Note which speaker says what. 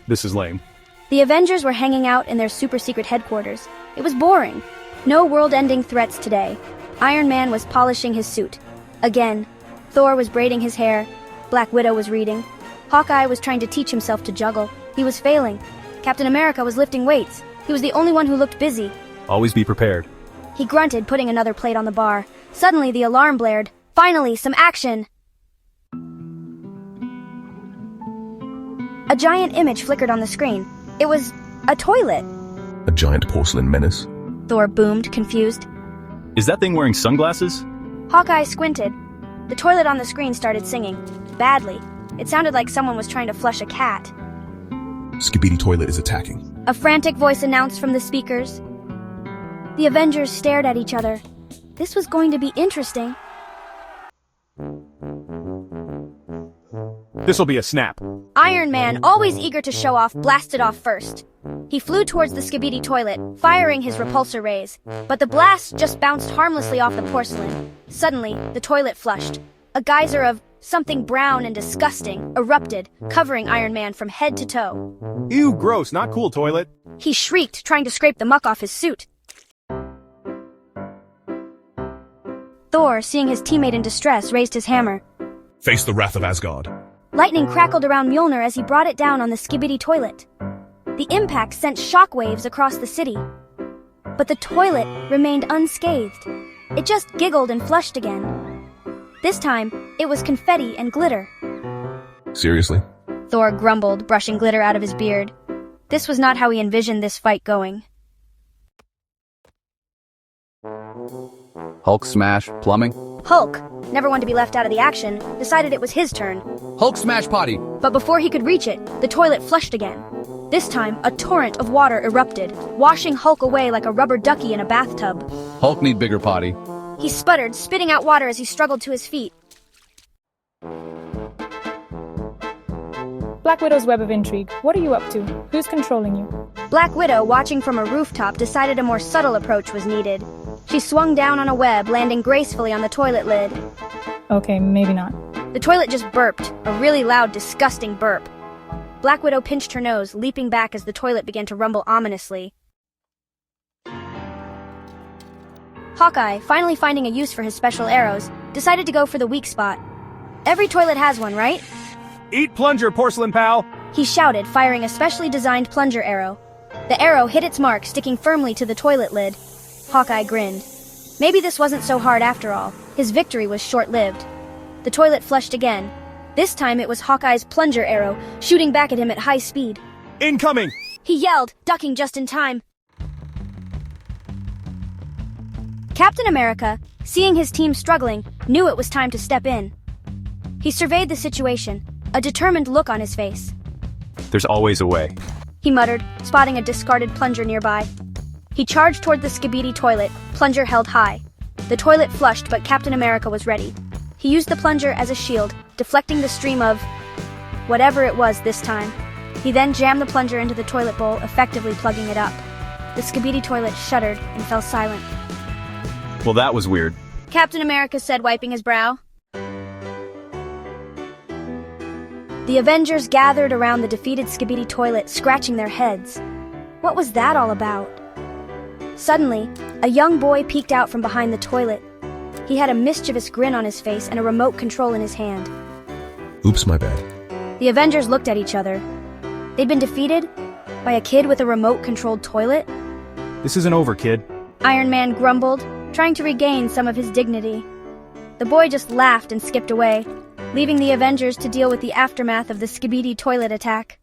Speaker 1: This is lame.
Speaker 2: The Avengers were hanging out in their super-secret headquarters. It was boring. No world-ending threats today. Iron Man was polishing his suit. Again. Thor was braiding his hair. Black Widow was reading. Hawkeye was trying to teach himself to juggle. He was failing. Captain America was lifting weights. He was the only one who looked busy.
Speaker 1: Always be prepared.
Speaker 2: He grunted, putting another plate on the bar. Suddenly, the alarm blared. Finally, some action! A giant image flickered on the screen. It was a toilet.
Speaker 3: A giant porcelain menace?
Speaker 2: Thor boomed, confused.
Speaker 1: Is that thing wearing sunglasses?
Speaker 2: Hawkeye squinted. The toilet on the screen started singing. Badly. It sounded like someone was trying to flush a cat.
Speaker 3: Skibidi Toilet is attacking.
Speaker 2: A frantic voice announced from the speakers. The Avengers stared at each other. This was going to be interesting.
Speaker 1: This'll be a snap.
Speaker 2: Iron Man, always eager to show off, blasted off first. He flew towards the Skibidi Toilet, firing his repulsor rays. But the blast just bounced harmlessly off the porcelain. Suddenly, the toilet flushed. A geyser of something brown and disgusting erupted, covering Iron Man from head to toe.
Speaker 1: Ew, gross, not cool, toilet.
Speaker 2: He shrieked, trying to scrape the muck off his suit. Thor, seeing his teammate in distress, raised his hammer.
Speaker 3: Face the wrath of Asgard.
Speaker 2: Lightning crackled around Mjolnir as he brought it down on the Skibidi Toilet. The impact sent shockwaves across the city. But the toilet remained unscathed. It just giggled and flushed again. This time, it was confetti and glitter.
Speaker 3: Seriously?
Speaker 2: Thor grumbled, brushing glitter out of his beard. This was not how he envisioned this fight going.
Speaker 4: Hulk smash, plumbing.
Speaker 2: Hulk, never one to be left out of the action, decided it was his turn.
Speaker 4: Hulk smash potty.
Speaker 2: But before he could reach it, the toilet flushed again. This time, a torrent of water erupted, washing Hulk away like a rubber ducky in a bathtub.
Speaker 4: Hulk need bigger potty.
Speaker 2: He sputtered, spitting out water as he struggled to his feet.
Speaker 5: Black Widow's web of intrigue. What are you up to? Who's controlling you?
Speaker 2: Black Widow, watching from a rooftop, decided a more subtle approach was needed. She swung down on a web, landing gracefully on the toilet lid.
Speaker 5: Okay, maybe not.
Speaker 2: The toilet just burped, a really loud, disgusting burp. Black Widow pinched her nose, leaping back as the toilet began to rumble ominously. Hawkeye, finally finding a use for his special arrows, decided to go for the weak spot. Every toilet has one, right?
Speaker 1: Eat plunger, porcelain pal!
Speaker 2: He shouted, firing a specially designed plunger arrow. The arrow hit its mark, sticking firmly to the toilet lid. Hawkeye grinned. Maybe this wasn't so hard after all. His victory was short-lived. The toilet flushed again. This time it was Hawkeye's plunger arrow, shooting back at him at high speed.
Speaker 1: Incoming!
Speaker 2: He yelled, ducking just in time. Captain America, seeing his team struggling, knew it was time to step in. He surveyed the situation, a determined look on his face.
Speaker 1: There's always a way.
Speaker 2: He muttered, spotting a discarded plunger nearby. He charged toward the Skibidi Toilet, plunger held high. The toilet flushed, but Captain America was ready. He used the plunger as a shield, deflecting the stream of whatever it was this time. He then jammed the plunger into the toilet bowl, effectively plugging it up. The Skibidi Toilet shuddered and fell silent.
Speaker 1: Well, that was weird.
Speaker 2: Captain America said, wiping his brow. The Avengers gathered around the defeated Skibidi Toilet, scratching their heads. What was that all about? Suddenly, a young boy peeked out from behind the toilet. He had a mischievous grin on his face and a remote control in his hand.
Speaker 3: Oops, my bad.
Speaker 2: The Avengers looked at each other. They'd been defeated by a kid with a remote-controlled toilet?
Speaker 1: This isn't over, kid.
Speaker 2: Iron Man grumbled, trying to regain some of his dignity. The boy just laughed and skipped away, leaving the Avengers to deal with the aftermath of the Skibidi Toilet attack.